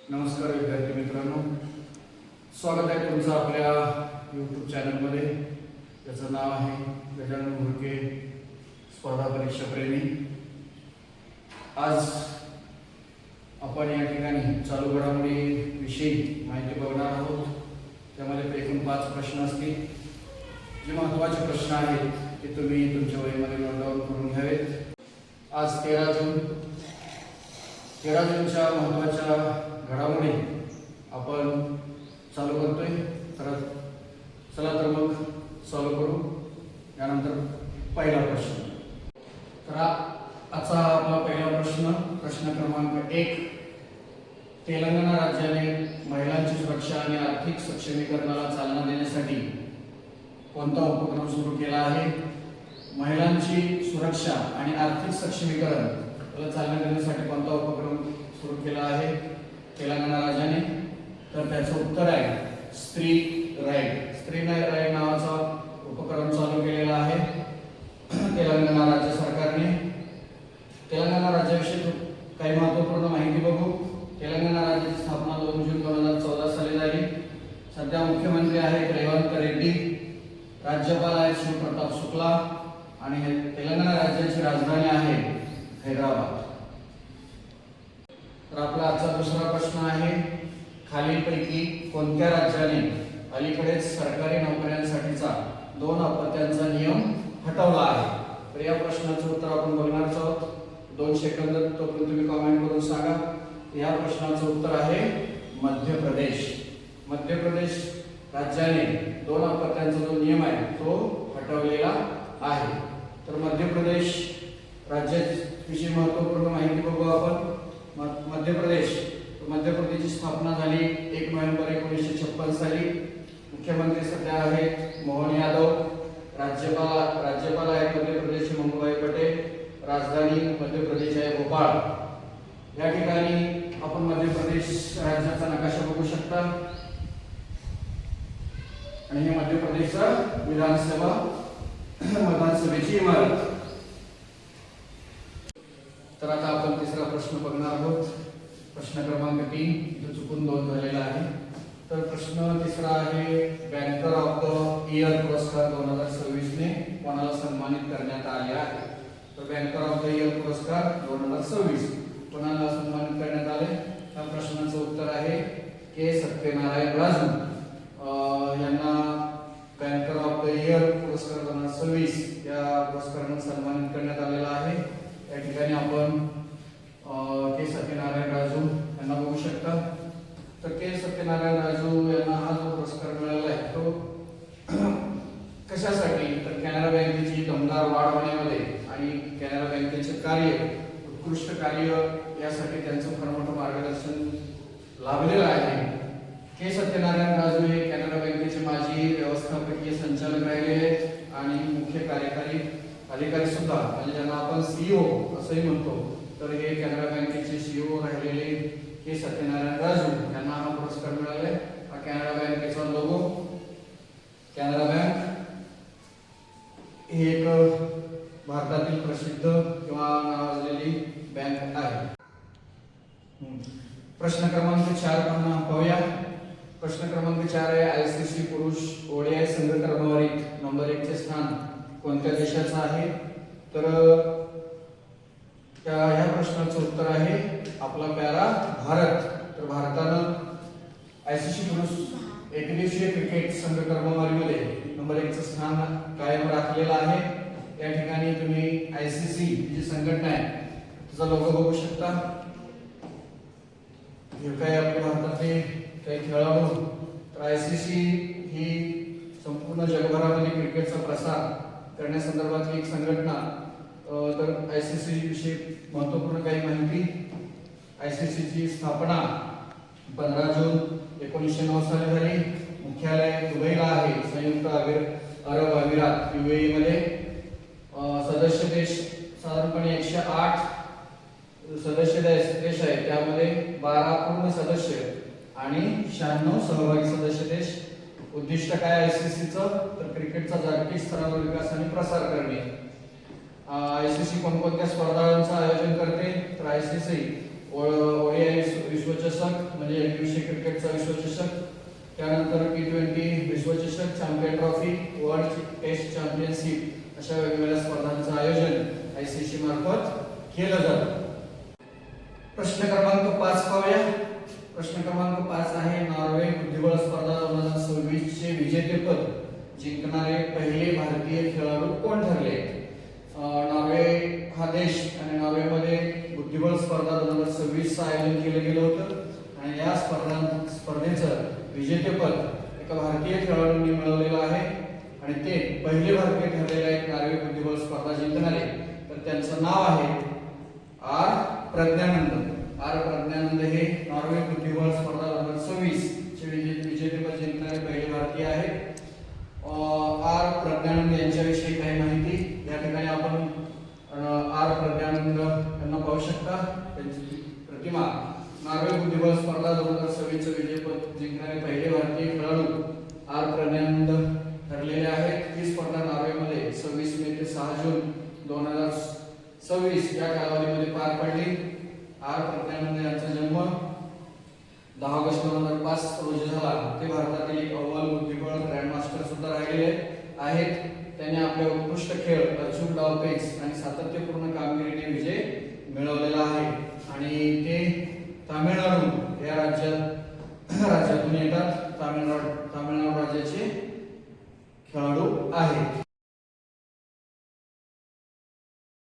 नमस्कार विद्यार्थी मित्रांनो, स्वागत आहे तुमचं आपल्या यूट्यूब चॅनलमध्ये. त्याचं नाव आहे गजानन घोडके स्पर्धा परीक्षा प्रेमी. आज आपण या ठिकाणी चालू घडामोडी विषयी माहिती बघणार आहोत. त्यामध्ये एकूण 5 प्रश्न असतील. जे महत्त्वाचे प्रश्न आहेत ते तुम्ही तुमच्या वहीमध्ये नोट डाऊन करून घ्यावेत. आज 13 जूनच्या महत्त्वाच्या घडामोडी आपण चालू करतोय. तर चला तर मग चालू करू. यानंतर पहिला प्रश्न. तर आजचा आपला पहिला प्रश्न क्रमांक 1. तेलंगणा राज्याने महिलांची सुरक्षा आणि आर्थिक सक्षमीकरणाला चालना देण्यासाठी कोणता उपक्रम सुरू केला आहे? महिलांची सुरक्षा आणि आर्थिक सक्षमीकरणाला चालना देण्यासाठी कोणता उपक्रम सुरू केला आहे तेलंगणा राज्याने? तर त्याचं उत्तर आहे स्त्री राईट नावाचा उपक्रम चालू केलेला आहे तेलंगणा राज्य सरकारने. तेलंगणा राज्याविषयी काही महत्त्वपूर्ण माहिती बघू. तेलंगणा राज्याची स्थापना 2 जून 2014 साली झाली. सध्या मुख्यमंत्री आहेत रेवंत रेड्डी, राज्यपाल आहेत शिवप्रताप शुक्ला आणि तेलंगणा राज्याची राजधानी आहे हैदराबाद. तर आपला आजचा दुसरा प्रश्न आहे, खालीलपैकी कोणत्या राज्याने अलीकडेच सरकारी नोकऱ्यांसाठीचा 2 अपत्यांचा नियम हटवला आहे? तर या प्रश्नाचं उत्तर आपण बघणार आहोत. 2 सेकंद तोपर्यंत तुम्ही कमेंट करून सांगा. या प्रश्नाचं उत्तर आहे मध्य प्रदेश राज्याने 2 अपत्यांचा जो नियम आहे तो हटवलेला आहे. तर मध्य प्रदेश राज्याविषयी महत्त्वपूर्ण माहिती बघू आपण. मध्य प्रदेशची स्थापना झाली 1 नोव्हेंबर 1956 साली. मुख्यमंत्री सध्या आहेत मोहन यादव. राज्यपाल आहेत मध्य प्रदेशचे मंगूभाई पटेल. राजधानी मध्य प्रदेश आहे भोपाळ. या ठिकाणी आपण मध्य प्रदेश राज्याचा नकाशा बघू शकता आणि हे मध्य प्रदेशचा विधानसभेची इमारत. तर आता आपण तिसरा प्रश्न बघणार आहोत. प्रश्न क्रमांक 3. इथे चुकून 2 झालेला आहे. तर प्रश्न तिसरा आहे, बँकर ऑफ द इयर पुरस्कार 2026 ने कोणाला सन्मानित करण्यात आले आहे? तर बँकर ऑफ द इयर पुरस्कार 2026 कोणाला सन्मानित करण्यात आले? या प्रश्नाचं उत्तर आहे के सत्यनारायण राजू यांना बँकर ऑफ द इयर पुरस्कार 2026 या पुरस्काराने सन्मानित करण्यात आलेला आहे. या ठिकाणी आपण के सत्यनारायण राजू यांना बघू शकता. तर के सत्यनारायण राजू यांना हा जो पुरस्कार मिळाला आहे तो कशासाठी? तर कॅनरा बँकेची दमदार वाढ होण्यामध्ये आणि कॅनरा बँकेचे उत्कृष्ट कार्य यासाठी त्यांचं फार मोठं मार्गदर्शन लाभलेलं आहे. के सत्यनारायण राजू हे कॅनरा बँकेचे माजी व्यवस्थापकीय संचालक राहिलेले आहेत आणि मुख्य कार्यकारी अधिकारी सुद्धा, म्हणजे ज्यांना आपण CEO असंही म्हणतो. तर हे कॅनरा बँकेचे CEO राहिलेले के सत्यनारायण राजू यांना हा पुरस्कार मिळाला. हा कॅनरा बँकेचा लोगो. कॅनरा बँक ही एक भारतातील प्रसिद्ध किंवा नावाजलेली बँक आहे. प्रश्न क्रमांक 4 पाहूया. प्रश्न क्रमांक 4 आहे, ICC पुरुष ODI संघ क्रमवारीत नंबर 1 चे स्थान कोणत्या देशाचं आहे? तर ह्या प्रश्नाचं उत्तर आहे आपला प्यारा भारत. तर भारतानं ICC पुरुष एकदिवसीय क्रिकेट संघ क्रमवारीमध्ये नंबर 1 चं स्थान कायम राखलेलं आहे. या ठिकाणी तुम्ही ICC जी संघटना आहे त्याचा लोगो बघू शकता. हे काय आपल्या भारतातले काही खेळाडू. तर ICC ही संपूर्ण जगभरामध्ये क्रिकेटचा प्रसार करण्यासंदर्भातली एक संघटना. तर ICC विषयी महत्त्वपूर्ण काही माहिती. ICC ची स्थापना 15 जून 1909 साली झाली. मुख्यालय दुबईला आहे, संयुक्त अरब अमिरात UAE मध्ये. सदस्य देश साधारणपणे 108 सदस्य देश आहेत. त्यामध्ये 12 पूर्ण सदस्य आणि 96 सहभागी सदस्य देश. उद्दिष्ट काय ICCचं? तर क्रिकेटचा जागतिक स्तरावर विकास आणि प्रसार करणे. ICC कोणकोणत्या स्पर्धांचं आयोजन करते? तर ICC ओडीआय विश्वचषक म्हणजे एकदिवसीय क्रिकेटचा विश्वचषक, त्यानंतर T20 विश्वचषक, champion trophy, world test championship अशा वेगवेगळ्या स्पर्धांचं आयोजन ICC मार्फत केलं जातं. प्रश्न क्रमांक 5 पाहूया. प्रश्न क्रमांक 5 आहे नॉर्वे बुद्धिबळ स्पर्धा 2026 चे विजेतेपद जिंकणारे पहिले भारतीय खेळाडू कोण ठरले? नॉर्वे हा देश आणि नॉर्वेमध्ये बुद्धिबळ स्पर्धा 2026 आयोजन केलं गेलं होतं आणि या स्पर्धेचं विजेतेपद एका भारतीय खेळाडूंनी मिळवलेलं आहे आणि ते पहिले भारतीय ठरलेले आहेत नॉर्वे बुद्धिबळ स्पर्धा जिंकणारे. तर त्यांचं नाव आहे आर प्रज्ञानंद. आर प्रज्ञानंद हे नॉर्वे बुद्धिबळ स्पर्धा 2026 चे विजेतेपद जिंकणारे पहिले भारतीय आहेत. आर प्रज्ञानंद यांच्याविषयी काही माहिती या ठिकाणी आपण आर प्रज्ञानंद यांना पाहू शकता. त्यांची प्रतिमा नॉर्वे बुद्धिबळ स्पर्धा 2026 चे विजेतेपद जिंकणारे पहिले भारतीय खेळाडू आर प्रज्ञानंद ठरलेले आहेत. ही स्पर्धा नॉर्वेमध्ये 26 मे ते 6 जून 2026 या कालावधीमध्ये पार पडली. आर प्रज्ञानंद यांचा जन्म 10 ऑगस्ट 2005 रोजी झाला. ते भारतातील एक अव्वल बुद्धिबळ ग्रँडमास्टर सुद्धा राहिलेले आहेत. त्यांनी आपले उत्कृष्ट खेळ, अचूक डावपेच आणि सातत्यपूर्ण कामगिरीने विजय मिळवलेला आहे आणि ते तामिळनाडू या राज्यातून येतात. तामिळनाडू राज्याचे खेळाडू आहेत.